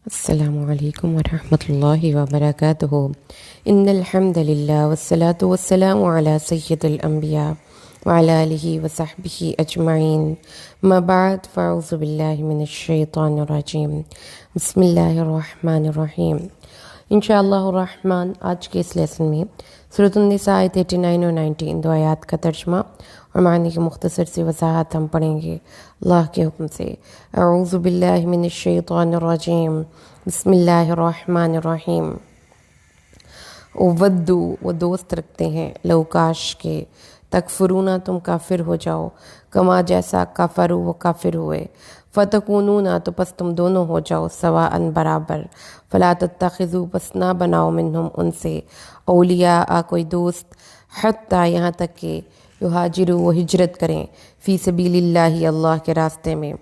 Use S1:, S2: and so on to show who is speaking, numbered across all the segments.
S1: السلام علیکم ورحمۃ اللہ وبرکاتہ ان الحمد للہ والصلاة والسلام علی سید الانبیاء وعلی آلہ وصحبہ اجمعین ما بعد فاعوذ باللہ من الشیطان الرجیم بسم اللہ الرحمن الرحیم انشاءاللہ الرحمن آج کے اس لیسن میں سورۃ النساء آیت 89 اور 90 دو آیات کا ترجمہ اور معنی کی مختصر سی وضاحت ہم پڑھیں گے اللہ کے حکم سے۔ اعوذ باللہ من الشیطان الرجیم بسم اللہ الرحمن الرحیم۔ ودو وہ دوست رکھتے ہیں، لو کاش کے، تکفرونا تم کافر ہو جاؤ، کما جیسا کافرو وہ کافر ہوئے، فتکونونا تو پس تم دونوں ہو جاؤ سواء برابر، فلا تتخذوا پس نہ بناؤ منہم ان سے، اولیاء کوئی دوست، حتیٰ یہاں تک کہ یہاجروا وہ ہجرت کریں، فی سبیل اللہ اللہ کے راستے میں،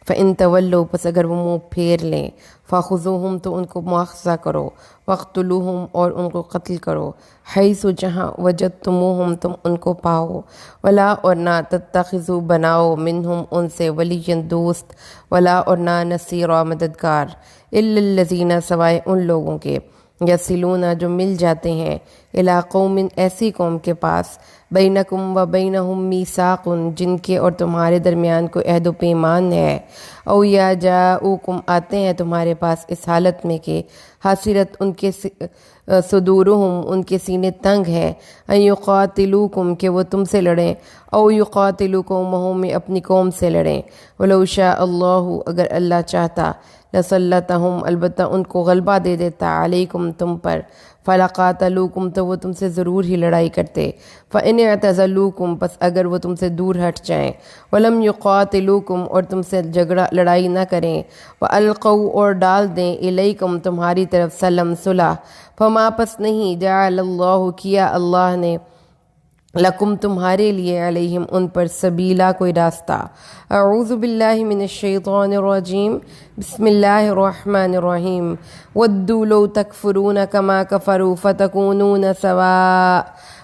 S1: فإن تولوا پس اگر وہ منہ پھیر لیں، فخذوہم تو ان کو مواخذہ کرو، وقتلوہم اور ان کو قتل کرو، حیث جہاں وجدتموہم تم ان کو پاؤ، ولا اور نہ تتخذوا بناؤ منہم ان سے ولیًا دوست، ولا اور نہ نصیرا مددگار، الا الذین سوائے ان لوگوں کے، یصلون جو مل جاتے ہیں، الی قوم ایسی قوم کے پاس، بینکم و بینہم میثاق جن کے اور تمہارے درمیان کوئی عہد و پیمان ہے، او یا جاؤکم آتے ہیں تمہارے پاس اس حالت میں کہ حسرت ان کے صدورہم ان کے سینے تنگ ہیں، ان یقاتلوکم کہ وہ تم سے لڑیں، او یقاتلوا قومہم اپنی قوم سے لڑیں، ولو شاء اللہ اگر اللہ چاہتا، لسلطہم البتہ ان کو غلبہ دے دیتا، علیکم تم پر، فلقاتلوکم تو وہ تم سے ضرور ہی لڑائی کرتے، فإن اعتزلوکم پس اگر وہ تم سے دور ہٹ جائیں، ولم یقاتلوکم اور تم سے لڑائی نہ کریں، والقوا اور ڈال دیں، الیکم تمہاری طرف سلم صلح، فما پس نہیں جعل اللہ کیا اللہ نے، لکم تمہارے لیے، علیہم ان پر، سبیلا کوئی راستہ۔ اعوذ باللہ من الشیطان الرجیم بسم اللہ الرحمن الرحیم۔ ودوا لو تکفرون کما کفروا فتکونون سواء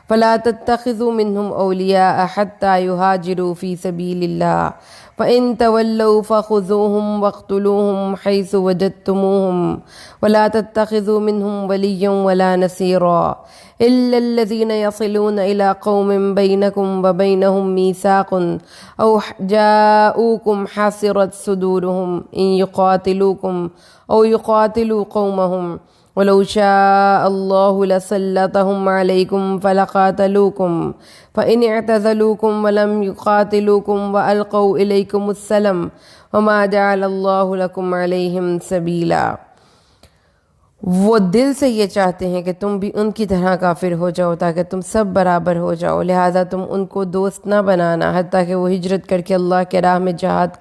S1: فلا تتخذوا منہم اولیاء حتی یہاجروا فی سبیل اللہ فإن تولوا فخذوہم واقتلوہم حیث وجدتموہم ولا تتخذوا منہم ولیًا ولا نصیرا إلا الذين يصلون إلى قوم بينكم وبينهم ميثاق أو جاءوكم حصرت صدورهم إن يقاتلوكم أو يقاتلوا قومهم ولو شاء الله لسلطهم عليكم فلقاتلوكم فإن اعتزلوكم ولم يقاتلوكم وألقوا إليكم السلم وما جعل الله لكم عليهم سبيلا۔ وہ دل سے یہ چاہتے ہیں کہ تم بھی ان کی طرح کافر ہو جاؤ تاکہ تم سب برابر ہو جاؤ، لہٰذا تم ان کو دوست نہ بنانا حتیٰ کہ وہ ہجرت کر کے اللہ کے راہ میں جہاد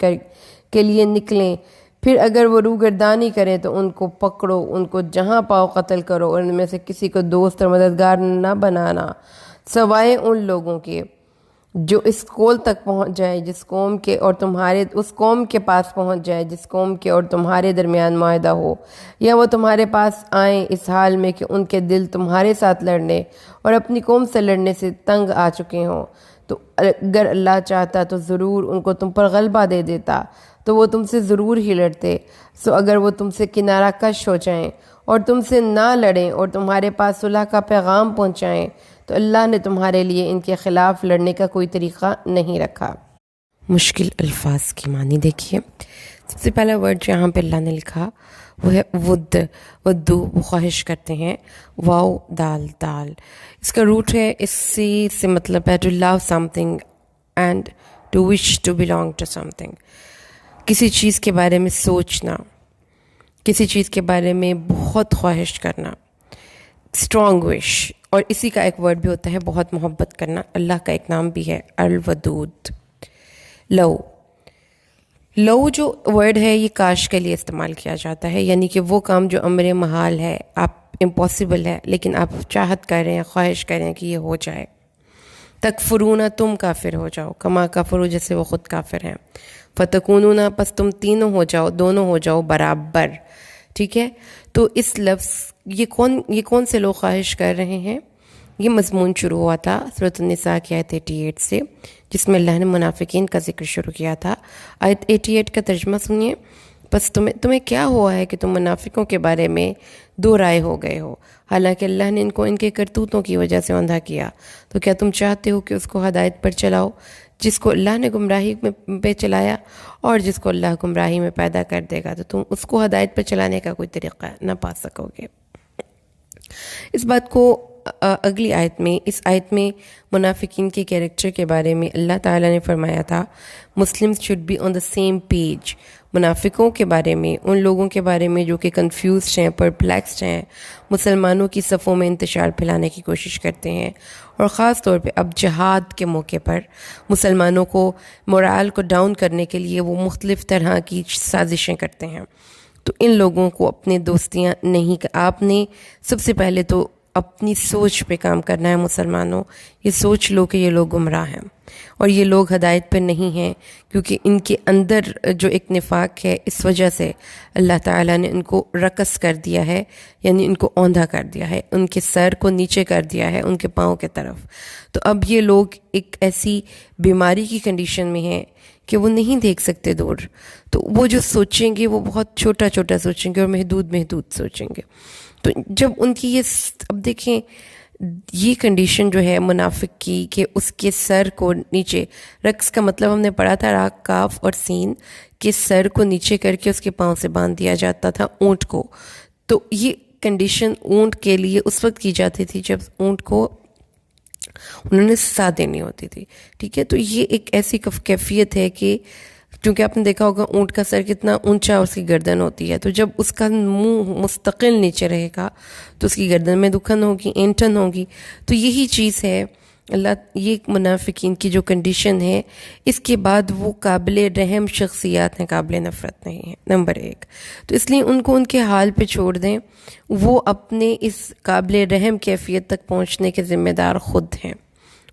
S1: کے لیے نکلیں، پھر اگر وہ روگردانی کریں تو ان کو پکڑو، ان کو جہاں پاؤ قتل کرو، اور ان میں سے کسی کو دوست اور مددگار نہ بنانا، سوائے ان لوگوں کے جو اس قول تک پہنچ جائے جس قوم کے اور تمہارے اس قوم کے پاس پہنچ جائے جس قوم کے اور تمہارے درمیان معاہدہ ہو، یا وہ تمہارے پاس آئیں اس حال میں کہ ان کے دل تمہارے ساتھ لڑنے اور اپنی قوم سے لڑنے سے تنگ آ چکے ہوں، تو اگر اللہ چاہتا تو ضرور ان کو تم پر غلبہ دے دیتا، تو وہ تم سے ضرور ہی لڑتے، سو اگر وہ تم سے کنارہ کش ہو جائیں اور تم سے نہ لڑیں اور تمہارے پاس صلح کا پیغام پہنچائیں تو اللہ نے تمہارے لیے ان کے خلاف لڑنے کا کوئی طریقہ نہیں رکھا۔ مشکل الفاظ کی معنی دیکھیے۔ سب سے پہلا ورڈ یہاں پہ اللہ نے لکھا وہ ہے ودو، وہ خواہش کرتے ہیں، واو دال دال، اس کا روٹ ہے، اسی سے مطلب ہے to love something and to wish to belong to something, کسی چیز کے بارے میں سوچنا، کسی چیز کے بارے میں بہت خواہش کرنا، اسٹرانگ وش، اور اسی کا ایک ورڈ بھی ہوتا ہے بہت محبت کرنا، اللہ کا ایک نام بھی ہے الودود۔ لو جو ورڈ ہے یہ کاش کے لیے استعمال کیا جاتا ہے، یعنی کہ وہ کام جو امر محال ہے، آپ امپاسبل ہے لیکن آپ چاہت کر رہے ہیں، خواہش کر رہے ہیں کہ یہ ہو جائے۔ تکفرون تم کافر ہو جاؤ، کما کفروا جیسے وہ خود کافر ہیں، فتکونون پس تم تینوں ہو جاؤ، دونوں ہو جاؤ برابر، ٹھیک ہے۔ تو اس لفظ یہ کون سے لوگ خواہش کر رہے ہیں؟ یہ مضمون شروع ہوا تھا سورۃ النساء کی آیت 88 سے، جس میں اللہ نے منافقین کا ذکر شروع کیا تھا۔ آیت 88 کا ترجمہ سنیے۔ بس تمہیں کیا ہوا ہے کہ تم منافقوں کے بارے میں دو رائے ہو گئے ہو؟ حالانکہ اللہ نے ان کو ان کے کرتوتوں کی وجہ سے اندھا کیا، تو کیا تم چاہتے ہو کہ اس کو ہدایت پر چلاؤ جس کو اللہ نے گمراہی پہ چلایا، اور جس کو اللہ گمراہی میں پیدا کر دے گا تو تم اس کو ہدایت پر چلانے کا کوئی طریقہ نہ پا سکو گے۔ اس بات کو اگلی آیت میں، اس آیت میں منافقین کے کیریکٹر کے بارے میں اللہ تعالیٰ نے فرمایا تھا مسلم should be on the same page. منافقوں کے بارے میں، ان لوگوں کے بارے میں جو کہ کنفیوزڈ ہیں، پرپلیکسڈ ہیں، مسلمانوں کی صفوں میں انتشار پھیلانے کی کوشش کرتے ہیں، اور خاص طور پہ اب جہاد کے موقع پر مسلمانوں کو مورال کو ڈاؤن کرنے کے لیے وہ مختلف طرح کی سازشیں کرتے ہیں۔ تو ان لوگوں کو اپنے دوستیاں نہیں، آپ نے سب سے پہلے تو اپنی سوچ پہ کام کرنا ہے۔ مسلمانوں، یہ سوچ لو کہ یہ لوگ گمراہ ہیں اور یہ لوگ ہدایت پر نہیں ہیں، کیونکہ ان کے اندر جو ایک نفاق ہے، اس وجہ سے اللہ تعالیٰ نے ان کو رکس کر دیا ہے، یعنی ان کو اوندھا کر دیا ہے، ان کے سر کو نیچے کر دیا ہے ان کے پاؤں کے طرف۔ تو اب یہ لوگ ایک ایسی بیماری کی کنڈیشن میں ہیں کہ وہ نہیں دیکھ سکتے دور، تو وہ جو سوچیں گے وہ بہت چھوٹا چھوٹا سوچیں گے اور محدود سوچیں گے۔ تو جب ان کی یہ، اب دیکھیں یہ کنڈیشن جو ہے منافق کی کہ اس کے سر کو نیچے، رقص کا مطلب ہم نے پڑھا تھا راک کاف اور سین، کہ سر کو نیچے کر کے اس کے پاؤں سے باندھ دیا جاتا تھا اونٹ کو۔ تو یہ کنڈیشن اونٹ کے لیے اس وقت کی جاتی تھی جب اونٹ کو انہوں نے سزا دینی ہوتی تھی، ٹھیک ہے۔ تو یہ ایک ایسی کیفیت ہے کہ کیونکہ آپ نے دیکھا ہوگا اونٹ کا سر کتنا اونچا اس کی گردن ہوتی ہے، تو جب اس کا منہ مستقل نیچے رہے گا تو اس کی گردن میں دکھن ہوگی، اینٹن ہوگی۔ تو یہی چیز ہے یہ منافقین کی جو کنڈیشن ہے، اس کے بعد وہ قابل رحم شخصیات ہیں، قابل نفرت نہیں ہیں، نمبر ایک۔ تو اس لیے ان کو ان کے حال پہ چھوڑ دیں، وہ اپنے اس قابل رحم کیفیت تک پہنچنے کے ذمہ دار خود ہیں،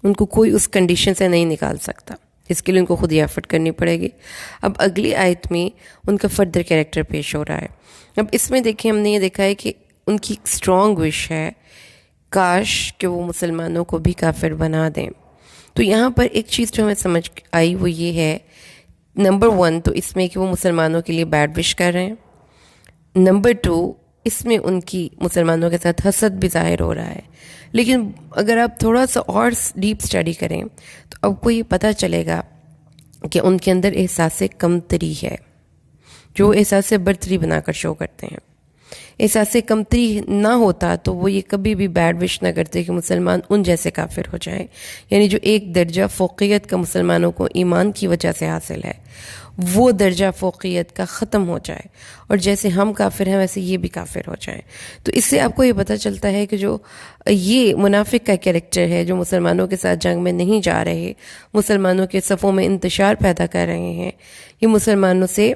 S1: ان کو کوئی اس کنڈیشن سے نہیں نکال سکتا، اس کے لیے ان کو خود ہی ایفرٹ کرنی پڑے گی۔ اب اگلی آیت میں ان کا فردر کیریکٹر پیش ہو رہا ہے۔ اب اس میں دیکھیں، ہم نے یہ دیکھا ہے کہ ان کی ایک اسٹرانگ وش ہے کاش کہ وہ مسلمانوں کو بھی کافر بنا دیں۔ تو یہاں پر ایک چیز جو ہمیں سمجھ آئی وہ یہ ہے، نمبر 1 تو اس میں کہ وہ مسلمانوں کے لیے بیڈ وش کر رہے ہیں، نمبر 2 اس میں ان کی مسلمانوں کے ساتھ حسد بھی ظاہر ہو رہا ہے۔ لیکن اگر آپ تھوڑا سا اور ڈیپ اسٹڈی کریں تو آپ کو یہ پتہ چلے گا کہ ان کے اندر احساس کمتری ہے، جو احساس برتری بنا کر شو کرتے ہیں۔ احساس کمتری نہ ہوتا تو وہ یہ کبھی بھی بیڈ وش نہ کرتے کہ مسلمان ان جیسے کافر ہو جائیں، یعنی جو ایک درجہ فوقیت کا مسلمانوں کو ایمان کی وجہ سے حاصل ہے، وہ درجہ فوقیت کا ختم ہو جائے، اور جیسے ہم کافر ہیں ویسے یہ بھی کافر ہو جائیں۔ تو اس سے آپ کو یہ پتہ چلتا ہے کہ جو یہ منافق کا کیریکٹر ہے، جو مسلمانوں کے ساتھ جنگ میں نہیں جا رہے، مسلمانوں کے صفوں میں انتشار پیدا کر رہے ہیں، یہ مسلمانوں سے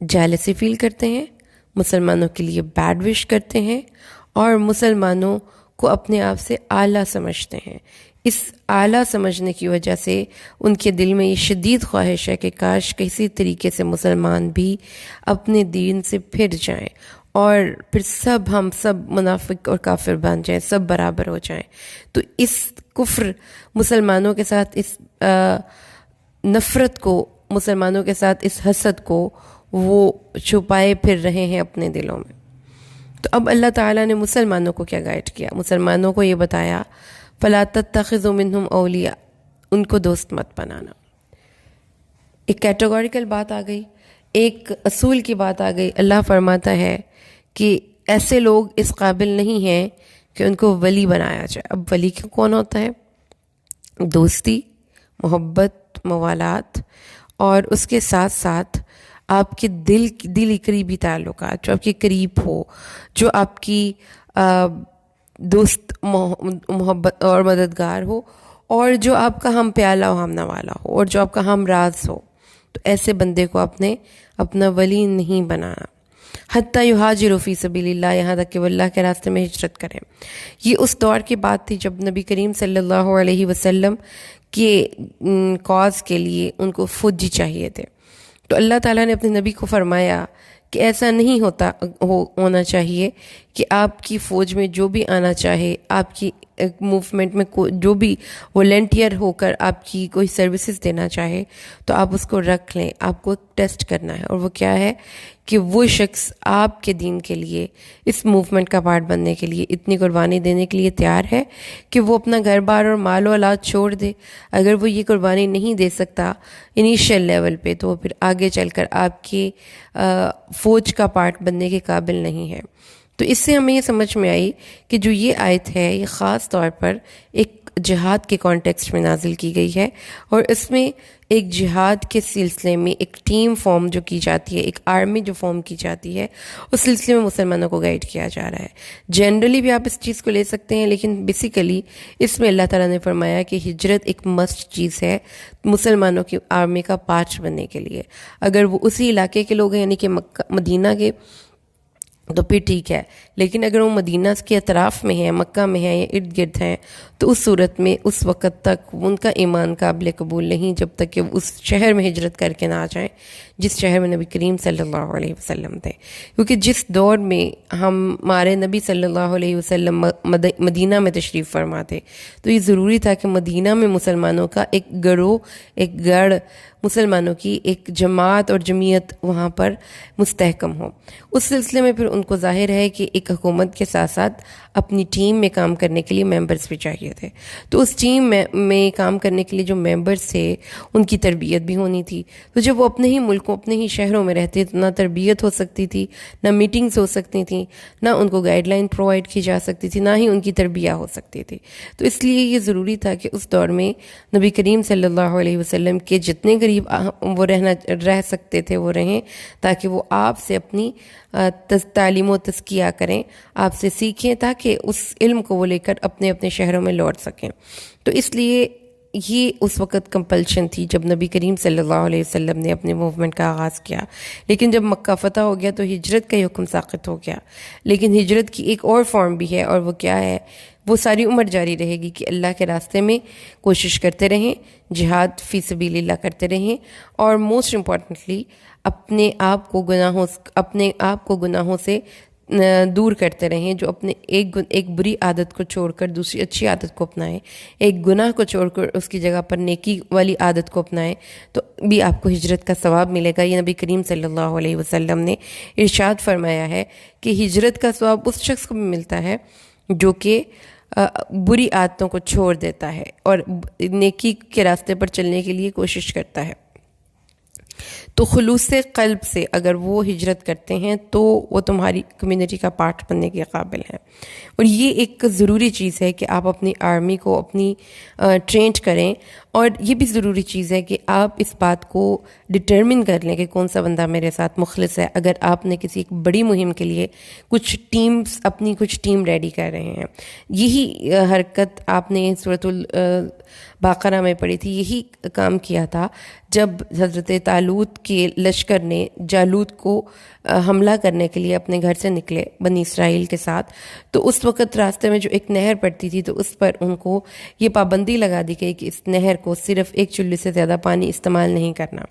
S1: جیلسی فیل کرتے ہیں، مسلمانوں کے لیے بیڈ وش کرتے ہیں، اور مسلمانوں کو اپنے آپ سے اعلیٰ سمجھتے ہیں۔ اس اعلیٰ سمجھنے کی وجہ سے ان کے دل میں یہ شدید خواہش ہے کہ کاش کسی طریقے سے مسلمان بھی اپنے دین سے پھر جائیں، اور پھر ہم سب منافق اور کافر بن جائیں، سب برابر ہو جائیں۔ تو اس کفر، مسلمانوں کے ساتھ اس نفرت کو، مسلمانوں کے ساتھ اس حسد کو وہ چھپائے پھر رہے ہیں اپنے دلوں میں۔ تو اب اللہ تعالیٰ نے مسلمانوں کو کیا گائیڈ کیا؟ مسلمانوں کو یہ بتایا فَلَا تَتَّخِذُوا مِنْهُمْ أَوْلِيَاءَ، ان کو دوست مت بنانا۔ ایک کیٹیگوریکل بات آ گئی، ایک اصول کی بات آ گئی۔ اللہ فرماتا ہے کہ ایسے لوگ اس قابل نہیں ہیں کہ ان کو ولی بنایا جائے۔ اب ولی کون ہوتا ہے؟ دوستی، محبت، موالات، اور اس کے ساتھ ساتھ آپ کے دلی قریبی تعلقات، جو آپ کے قریب ہو، جو آپ کی دوست محبت اور مددگار ہو، اور جو آپ کا ہم پیالہ و ہم نوالا ہو، اور جو آپ کا ہم راز ہو۔ تو ایسے بندے کو آپ نے اپنا ولی نہیں بنانا۔ حتیٰ یہاجروا فی سبیل اللہ، یہاں تک کہ وہ اللہ کے راستے میں ہجرت کریں۔ یہ اس دور کی بات تھی جب نبی کریم صلی اللہ علیہ وسلم کے کاز کے لیے ان کو فوجی چاہیے تھے۔ تو اللہ تعالیٰ نے اپنے نبی کو فرمایا کہ ایسا نہیں ہونا چاہیے کہ آپ کی فوج میں جو بھی آنا چاہے، آپ کی موومنٹ میں جو بھی والنٹیئر ہو کر آپ کی کوئی سروسز دینا چاہے تو آپ اس کو رکھ لیں. آپ کو ٹیسٹ کرنا ہے, اور وہ کیا ہے کہ وہ شخص آپ کے دین کے لیے, اس موومنٹ کا پارٹ بننے کے لیے اتنی قربانی دینے کے لیے تیار ہے کہ وہ اپنا گھر بار اور مال و اولاد چھوڑ دے. اگر وہ یہ قربانی نہیں دے سکتا انیشیل لیول پہ, تو پھر آگے چل کر آپ کی فوج کا پارٹ بننے کے قابل نہیں ہے. تو اس سے ہمیں یہ سمجھ میں آئی کہ جو یہ آیت ہے یہ خاص طور پر ایک جہاد کے کانٹیکسٹ میں نازل کی گئی ہے, اور اس میں ایک جہاد کے سلسلے میں ایک ٹیم فارم جو کی جاتی ہے, ایک آرمی جو فارم کی جاتی ہے, اس سلسلے میں مسلمانوں کو گائیڈ کیا جا رہا ہے. جنرلی بھی آپ اس چیز کو لے سکتے ہیں, لیکن بیسیکلی اس میں اللہ تعالیٰ نے فرمایا کہ ہجرت ایک مسٹ چیز ہے مسلمانوں کی آرمی کا پارٹ بننے کے لیے. اگر وہ اسی علاقے کے لوگ ہیں یعنی کہ مدینہ کے, تو پھر ٹھیک ہے, لیکن اگر وہ مدینہ کے اطراف میں ہیں, مکہ میں ہیں یا ارد گرد ہیں, تو اس صورت میں اس وقت تک ان کا ایمان قابل قبول نہیں جب تک کہ وہ اس شہر میں ہجرت کر کے نہ آ جائیں جس شہر میں نبی کریم صلی اللہ علیہ وسلم تھے. کیونکہ جس دور میں ہمارے نبی صلی اللہ علیہ وسلم مدینہ میں تشریف فرما تھے, تو یہ ضروری تھا کہ مدینہ میں مسلمانوں کا ایک گروہ, ایک گڑھ, مسلمانوں کی ایک جماعت اور جمعیت وہاں پر مستحکم ہو. اس سلسلے میں پھر ان کو ظاہر ہے کہ ایک حکومت کے ساتھ ساتھ اپنی ٹیم میں کام کرنے کے لیے ممبرز بھی چاہیے تھے. تو اس ٹیم میں کام کرنے کے لیے جو ممبرز تھے ان کی تربیت بھی ہونی تھی. تو جب وہ اپنے ہی ملکوں, اپنے ہی شہروں میں رہتے تو نہ تربیت ہو سکتی تھی, نہ میٹنگز ہو سکتی تھیں, نہ ان کو گائیڈ لائن پرووائڈ کی جا سکتی تھی, نہ ہی ان کی تربیہ ہو سکتی تھی. تو اس لیے یہ ضروری تھا کہ اس دور میں نبی کریم صلی اللہ علیہ وسلم کے جتنے قریب وہ رہ سکتے تھے وہ رہیں, تاکہ وہ آپ سے اپنی تعلیم و تزکیہ کریں, آپ سے سیکھیں, تاکہ اس علم کو وہ لے کر اپنے اپنے شہروں میں لوٹ سکیں. تو اس لیے یہ اس وقت کمپلشن تھی جب نبی کریم صلی اللہ علیہ وسلم نے اپنے موومنٹ کا آغاز کیا. لیکن جب مکہ فتح ہو گیا تو ہجرت کا ہی حکم ساقط ہو گیا. لیکن ہجرت کی ایک اور فارم بھی ہے, اور وہ کیا ہے, وہ ساری عمر جاری رہے گی کہ اللہ کے راستے میں کوشش کرتے رہیں, جہاد فی سبیل اللہ کرتے رہیں, اور موسٹ امپورٹنٹلی اپنے آپ کو گناہوں سے دور کرتے رہیں. جو اپنے ایک بری عادت کو چھوڑ کر دوسری اچھی عادت کو اپنائیں, ایک گناہ کو چھوڑ کر اس کی جگہ پر نیکی والی عادت کو اپنائیں, تو بھی آپ کو ہجرت کا ثواب ملے گا. یہ نبی کریم صلی اللہ علیہ وسلم نے ارشاد فرمایا ہے کہ ہجرت کا ثواب اس شخص کو بھی ملتا ہے جو کہ بری عادتوں کو چھوڑ دیتا ہے اور نیکی کے راستے پر چلنے کے لیے کوشش کرتا ہے. تو خلوص قلب سے اگر وہ ہجرت کرتے ہیں تو وہ تمہاری کمیونٹی کا پارٹ بننے کے قابل ہیں. اور یہ ایک ضروری چیز ہے کہ آپ اپنی آرمی کو اپنی ٹرینڈ کریں, اور یہ بھی ضروری چیز ہے کہ آپ اس بات کو ڈٹرمن کر لیں کہ کون سا بندہ میرے ساتھ مخلص ہے. اگر آپ نے کسی ایک بڑی مہم کے لیے اپنی کچھ ٹیم ریڈی کر رہے ہیں, یہی حرکت آپ نے سورۃ البقرہ میں پڑھی تھی, یہی کام کیا تھا جب حضرت طالوت کے لشکر نے جالوت کو حملہ کرنے کے لیے اپنے گھر سے نکلے بنی اسرائیل کے ساتھ. تو اس وقت راستے میں جو ایک نہر پڑتی تھی تو اس پر ان کو یہ پابندی لگا دی گئی کہ اس نہر کو صرف ایک چلے سے زیادہ پانی استعمال نہیں کرنا.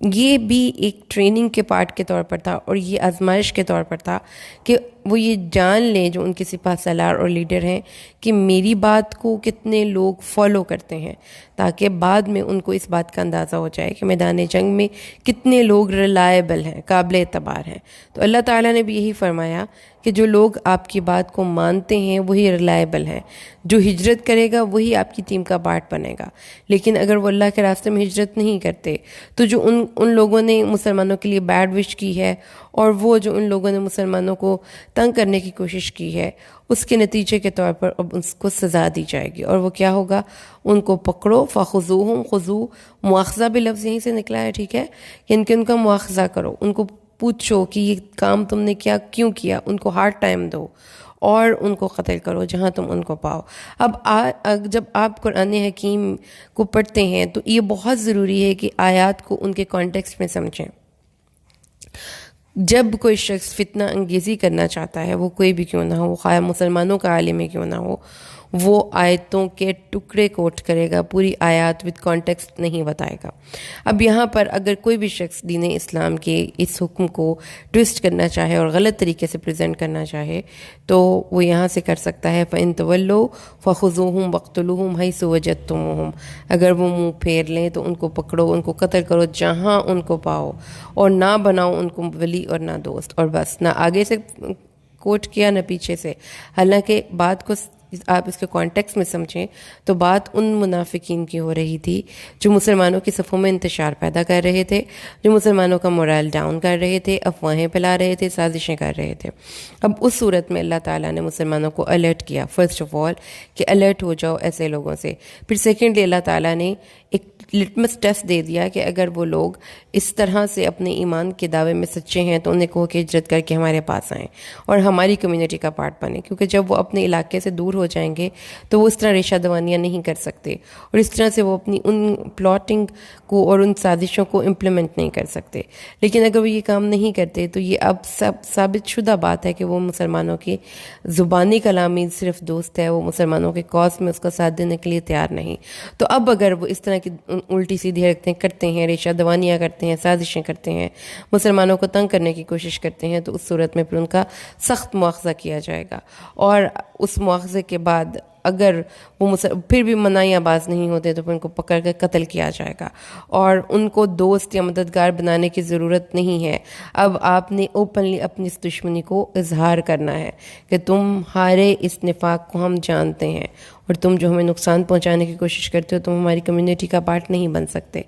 S1: یہ بھی ایک ٹریننگ کے پارٹ کے طور پر تھا, اور یہ آزمائش کے طور پر تھا کہ وہ یہ جان لیں جو ان کے سپاہ سالار اور لیڈر ہیں کہ میری بات کو کتنے لوگ فالو کرتے ہیں, تاکہ بعد میں ان کو اس بات کا اندازہ ہو جائے کہ میدان جنگ میں کتنے لوگ ریلائبل ہیں, قابل اعتبار ہیں. تو اللہ تعالیٰ نے بھی یہی فرمایا کہ جو لوگ آپ کی بات کو مانتے ہیں وہی ریلائبل ہیں, جو ہجرت کرے گا وہی آپ کی ٹیم کا پارٹ بنے گا. لیکن اگر وہ اللہ کے راستے میں ہجرت نہیں کرتے تو جو ان لوگوں نے مسلمانوں کے لیے بیڈ وش کی ہے, اور وہ جو ان لوگوں نے مسلمانوں کو تنگ کرنے کی کوشش کی ہے, اس کے نتیجے کے طور پر اب اس کو سزا دی جائے گی. اور وہ کیا ہوگا, ان کو پکڑو, فخذوہم, خذو مواخذہ بھی لفظ یہیں سے نکلا ہے, ٹھیک ہے, یعنی کہ ان کا مواخذہ کرو, ان کو پوچھو کہ یہ کام تم نے کیوں کیا, ان کو ہارڈ ٹائم دو, اور ان کو قتل کرو جہاں تم ان کو پاؤ. اب جب آپ قرآن حکیم کو پڑھتے ہیں تو یہ بہت ضروری ہے کہ آیات کو ان کے کانٹیکسٹ میں سمجھیں. جب کوئی شخص فتنہ انگیزی کرنا چاہتا ہے, وہ کوئی بھی کیوں نہ ہو, خواہ مسلمانوں کا عالم کیوں نہ ہو, وہ آیتوں کے ٹکڑے کوٹ کرے گا، پوری آیات وتھ کانٹیکسٹ نہیں بتائے گا۔ اب یہاں پر اگر کوئی بھی شخص دین اسلام کے اس حکم کو ٹوسٹ کرنا چاہے اور غلط طریقے سے پریزنٹ کرنا چاہے تو وہ یہاں سے کر سکتا ہے، فَإِن تَوَلَّوْا فَخُذُوهُمْ وَاقْتُلُوهُمْ حَيْثُ وَجَدتُّمُوهُمْ، اگر وہ منہ پھیر لیں تو ان کو پکڑو، ان کو قتل کرو جہاں ان کو پاؤ، اور نہ بناؤ ان کو ولی اور نہ دوست، اور بس نہ آگے سے کوٹ کیا نہ پیچھے سے۔ حالانکہ بات کو آپ اس کے کانٹیکس میں سمجھیں تو بات ان منافقین کی ہو رہی تھی جو مسلمانوں کی صفوں میں انتشار پیدا کر رہے تھے، جو مسلمانوں کا مورال ڈاؤن کر رہے تھے، افواہیں پھیلا رہے تھے، سازشیں کر رہے تھے۔ اب اس صورت میں اللہ تعالیٰ نے مسلمانوں کو الرٹ کیا، فرسٹ آف آل کہ الرٹ ہو جاؤ ایسے لوگوں سے۔ پھر سیکنڈلی اللہ تعالیٰ نے ایک لٹمس ٹیسٹ دے دیا کہ اگر وہ لوگ اس طرح سے اپنے ایمان کے دعوے میں سچے ہیں تو انہیں کہو کہ ہجرت کر کے ہمارے پاس آئیں اور ہماری کمیونٹی کا پارٹ بنیں، کیونکہ جب وہ اپنے علاقے سے دور ہو جائیں گے تو وہ اس طرح ریشہ دوانیاں نہیں کر سکتے، اور اس طرح سے وہ اپنی ان پلاٹنگ کو اور ان سازشوں کو امپلیمنٹ نہیں کر سکتے۔ لیکن اگر وہ یہ کام نہیں کرتے تو یہ اب ثابت شدہ بات ہے کہ وہ مسلمانوں کی زبانی کلامی صرف دوست ہے، وہ مسلمانوں کے کاز میں اس کا ساتھ دینے کے لیے تیار نہیں۔ تو اب اگر وہ اس طرح کی الٹی سیدھی حرکتیں کرتے ہیں، ریشہ دوانیاں کرتے ہیں، سازشیں کرتے ہیں، مسلمانوں کو تنگ کرنے کی کوشش کرتے ہیں، تو اس صورت میں پھر ان کا سخت مواخذہ کیا جائے گا، اور اس مواخذے کے بعد اگر وہ پھر بھی منائیاں باز نہیں ہوتے تو پھر ان کو پکڑ کر قتل کیا جائے گا، اور ان کو دوست یا مددگار بنانے کی ضرورت نہیں ہے۔ اب آپ نے اوپنلی اپنی اس دشمنی کو اظہار کرنا ہے کہ تمہارے اس نفاق کو ہم جانتے ہیں، اور تم جو ہمیں نقصان پہنچانے کی کوشش کرتے ہو تم ہماری کمیونٹی کا پارٹ نہیں بن سکتے۔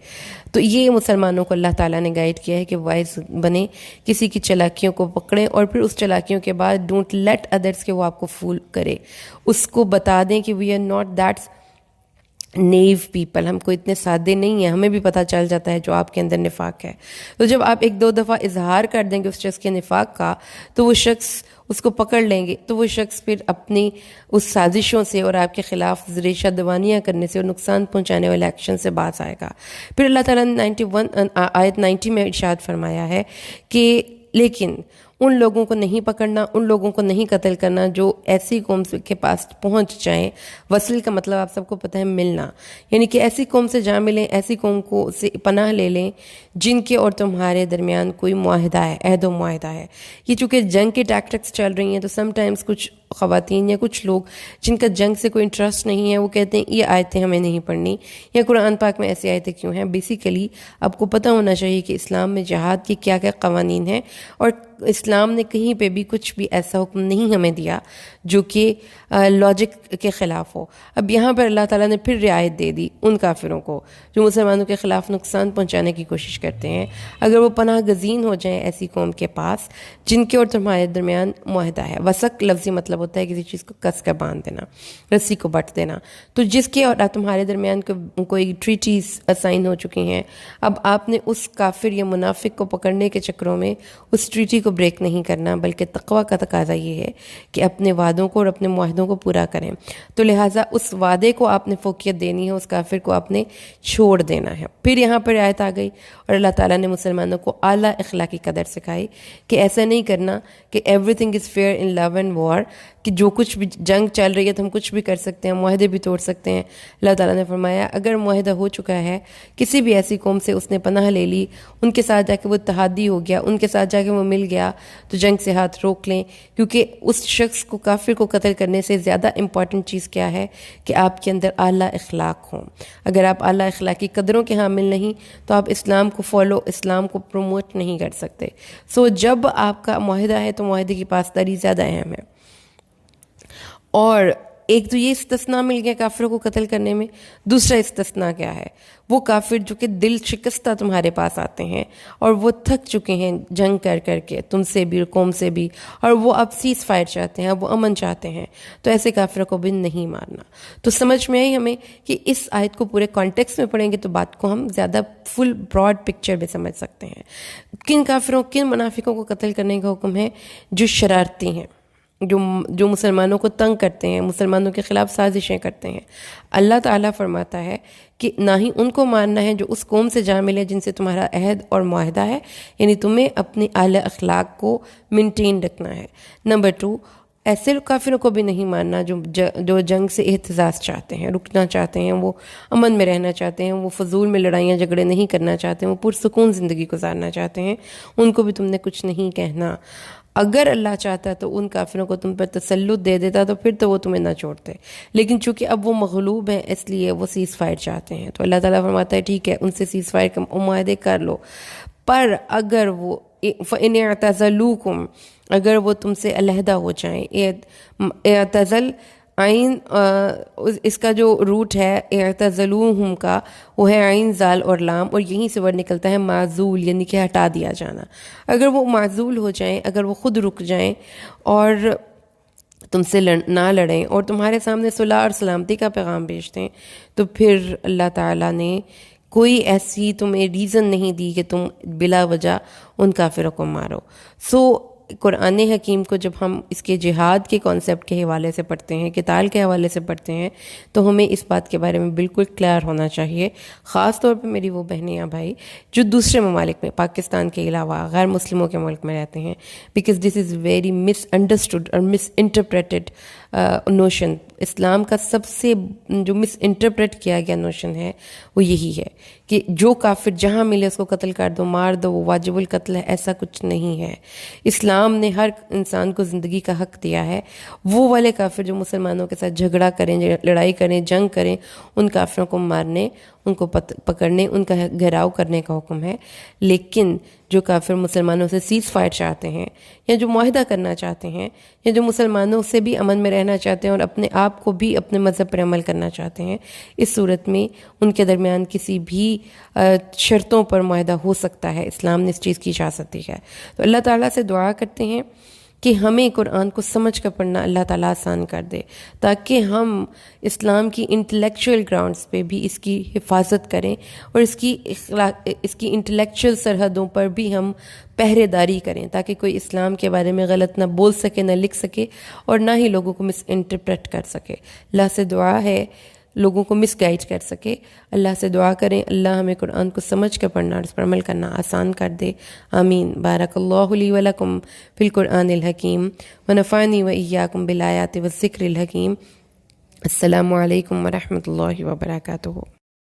S1: تو یہ مسلمانوں کو اللہ تعالیٰ نے گائیڈ کیا ہے کہ وائز بنے، کسی کی چلاکیوں کو پکڑیں، اور پھر اس چلاکیوں کے بعد ڈونٹ لیٹ ادرس کہ وہ آپ کو فول کرے، اس کو بتا دیں کہ we are not that new people, ہم کو اتنے سادے نہیں ہیں، ہمیں بھی پتہ چل جاتا ہے جو آپ کے اندر نفاق ہے۔ تو جب آپ ایک دو دفعہ اظہار کر دیں گے اس شخص کے نفاق کا تو وہ شخص اس کو پکڑ لیں گے، تو وہ شخص پھر اپنی اس سازشوں سے اور آپ کے خلاف ریشہ دوانیاں کرنے سے اور نقصان پہنچانے والے ایکشن سے باز آئے گا۔ پھر اللہ تعالیٰ نے آیت 90 میں ارشاد فرمایا ہے کہ لیکن ان لوگوں کو نہیں پکڑنا، ان لوگوں کو نہیں قتل کرنا جو ایسی قوم کے پاس پہنچ جائیں۔ وصل کا مطلب آپ سب کو پتہ ہے ملنا، یعنی کہ ایسی قوم سے جا ملیں، ایسی قوم کو سے پناہ لے لیں جن کے اور تمہارے درمیان کوئی معاہدہ ہے، عہد و معاہدہ ہے۔ یہ چونکہ جنگ کی ٹیکٹکس چل رہی ہیں تو سم ٹائمز کچھ خواتین یا کچھ لوگ جن کا جنگ سے کوئی انٹرسٹ نہیں ہے وہ کہتے ہیں یہ آیتیں ہمیں نہیں پڑھنی، یا قرآن پاک میں ایسی آیتیں کیوں ہیں۔ بیسیکلی آپ کو پتہ ہونا چاہیے کہ اسلام میں جہاد کے کیا کیا قوانین ہیں، اور اسلام نے کہیں پہ بھی کچھ بھی ایسا حکم نہیں ہمیں دیا جو کہ لاجک کے خلاف ہو۔ اب یہاں پر اللہ تعالیٰ نے پھر رعایت دے دی ان کافروں کو جو مسلمانوں کے خلاف نقصان پہنچانے کی کوشش کرتے ہیں، اگر وہ پناہ گزین ہو جائیں ایسی قوم کے پاس جن کے اور تمہارے درمیان معاہدہ ہے۔ وثق لفظی مطلب ہوتا ہے کسی چیز کو کس کر باندھ دینا، رسی کو بٹ دینا، تو جس کے اور تمہارے درمیان کوئی ٹریٹیز اسائن ہو چکی ہیں، اب آپ نے اس کافر یا منافق کو پکڑنے کے چکروں میں اس ٹریٹی کو بریک نہیں کرنا، بلکہ تقویٰ کا تقاضا یہ ہے کہ اپنے وعدوں کو اور اپنے معاہدوں کو پورا کریں۔ تو لہٰذا اس وعدے کو آپ نے فوقیت دینی ہے، اس کافر کو آپ نے چھوڑ دینا ہے۔ پھر یہاں پر آیت آ گئی اور اللہ تعالیٰ نے مسلمانوں کو اعلیٰ اخلاقی قدر سکھائی کہ ایسا نہیں کرنا کہ everything is fair in love and war, کہ جو کچھ بھی جنگ چل رہی ہے تو ہم کچھ بھی کر سکتے ہیں، معاہدے بھی توڑ سکتے ہیں۔ اللہ تعالیٰ نے فرمایا اگر معاہدہ ہو چکا ہے کسی بھی ایسی قوم سے، اس نے پناہ لے لی، ان کے ساتھ جا کے وہ اتحادی ہو گیا، ان کے ساتھ جا کے وہ مل گیا، تو جنگ سے ہاتھ روک لیں، کیونکہ اس شخص کو کافر کو قتل کرنے سے زیادہ امپورٹنٹ چیز کیا ہے کہ آپ کے اندر اعلیٰ اخلاق ہوں۔ اگر آپ اعلیٰ اخلاقی قدروں کے حامل نہیں تو آپ اسلام کو فالو، اسلام کو پروموٹ نہیں کر سکتے۔ سو جب آپ کا معاہدہ ہے تو معاہدے کی پاسداری زیادہ اہم ہے۔ اور ایک تو یہ استثناء مل گیا کافروں کو قتل کرنے میں، دوسرا استثناء کیا ہے؟ وہ کافر جو کہ دل شکستہ تمہارے پاس آتے ہیں اور وہ تھک چکے ہیں جنگ کر کر کے تم سے بھی اور قوم سے بھی، اور وہ اب سیز فائر چاہتے ہیں، اب وہ امن چاہتے ہیں، تو ایسے کافروں کو بھی نہیں مارنا۔ تو سمجھ میں آئی ہمیں کہ اس آیت کو پورے کانٹیکس میں پڑھیں گے تو بات کو ہم زیادہ فل براڈ پکچر میں سمجھ سکتے ہیں۔ کن کافروں، کن منافقوں کو قتل کرنے کا حکم ہے؟ جو شرارتی ہیں، جو مسلمانوں کو تنگ کرتے ہیں، مسلمانوں کے خلاف سازشیں کرتے ہیں۔ اللہ تعالیٰ فرماتا ہے کہ نہ ہی ان کو ماننا ہے جو اس قوم سے جا ملے جن سے تمہارا عہد اور معاہدہ ہے، یعنی تمہیں اپنی اعلی اخلاق کو مینٹین رکھنا ہے۔ نمبر 2، ایسے کافروں کو بھی نہیں ماننا جو جنگ سے احتجاج چاہتے ہیں، رکنا چاہتے ہیں، وہ امن میں رہنا چاہتے ہیں، وہ فضول میں لڑائیاں جھگڑے نہیں کرنا چاہتے ہیں، وہ پرسکون زندگی گزارنا چاہتے ہیں، ان کو بھی تم نے کچھ نہیں کہنا۔ اگر اللہ چاہتا تو ان کافروں کو تم پر تسلط دے دیتا تو پھر تو وہ تمہیں نہ چھوڑتے، لیکن چونکہ اب وہ مغلوب ہیں اس لیے وہ سیز فائر چاہتے ہیں۔ تو اللہ تعالیٰ فرماتا ہے ٹھیک ہے، ان سے سیز فائر کے معاہدے کر لو، پر اگر وہ فَإِنِ اعْتَزَلُوكُمْ، اگر وہ تم سے علیحدہ ہو جائیں، اعتزل عین اس کا جو روٹ ہے اعتزلوہم کا، وہ ہے عین زال اور لام، اور یہیں سے ورڈ نکلتا ہے معزول، یعنی کہ ہٹا دیا جانا۔ اگر وہ معزول ہو جائیں، اگر وہ خود رک جائیں اور تم سے نہ لڑیں اور تمہارے سامنے صلح اور سلامتی کا پیغام بھیج دیں، تو پھر اللہ تعالیٰ نے کوئی ایسی تمہیں ریزن نہیں دی کہ تم بلا وجہ ان کافروں کو مارو۔ قرآن حکیم کو جب ہم اس کے جہاد کے کانسیپٹ کے حوالے سے پڑھتے ہیں، قتال کے حوالے سے پڑھتے ہیں، تو ہمیں اس بات کے بارے میں بالکل کلیئر ہونا چاہیے، خاص طور پہ میری وہ بہنیں یا بھائی جو دوسرے ممالک میں، پاکستان کے علاوہ غیر مسلموں کے ملک میں رہتے ہیں، because this is very miss understood اور مس انٹرپریٹڈ نوشن۔ اسلام کا سب سے جو مس انٹرپریٹ کیا گیا نوشن ہے وہ یہی ہے کہ جو کافر جہاں ملے اس کو قتل کر دو، مار دو، وہ واجب القتل ہے، ایسا کچھ نہیں ہے۔ اسلام نے ہر انسان کو زندگی کا حق دیا ہے۔ وہ والے کافر جو مسلمانوں کے ساتھ جھگڑا کریں، لڑائی کریں، جنگ کریں، ان کافروں کو مارنے، ان کو پکڑنے، ان کا گھیراؤ کرنے کا حکم ہے۔ لیکن جو کافر مسلمانوں سے سیز فائر چاہتے ہیں، یا جو معاہدہ کرنا چاہتے ہیں، یا جو مسلمانوں سے بھی امن میں رہنا چاہتے ہیں اور اپنے آپ کو بھی اپنے مذہب پر عمل کرنا چاہتے ہیں، اس صورت میں ان کے درمیان کسی بھی شرطوں پر معاہدہ ہو سکتا ہے۔ اسلام نے اس چیز کی اجازت دی ہے۔ تو اللہ تعالیٰ سے دعا کرتے ہیں کہ ہمیں قرآن کو سمجھ کر پڑھنا اللہ تعالیٰ آسان کر دے، تاکہ ہم اسلام کی انٹلیکچوئل گراؤنڈز پہ بھی اس کی حفاظت کریں اور اس کی انٹلیکچوئل سرحدوں پر بھی ہم پہرے داری کریں، تاکہ کوئی اسلام کے بارے میں غلط نہ بول سکے، نہ لکھ سکے، اور نہ ہی لوگوں کو مس انٹرپریٹ کر سکے۔ اللہ سے دعا ہے لوگوں کو مس گائڈ کر سکے۔ اللہ سے دعا کریں اللہ ہمیں قرآن کو سمجھ کر پڑھنا اور اس پر عمل کرنا آسان کر دے، آمین۔ بارک اللہ لی و لکم فی القرآن الحکیم ونفعنی و ایاکم بالآیات والذکر الحکیم۔ السلام علیکم ورحمۃ اللہ وبرکاتہ۔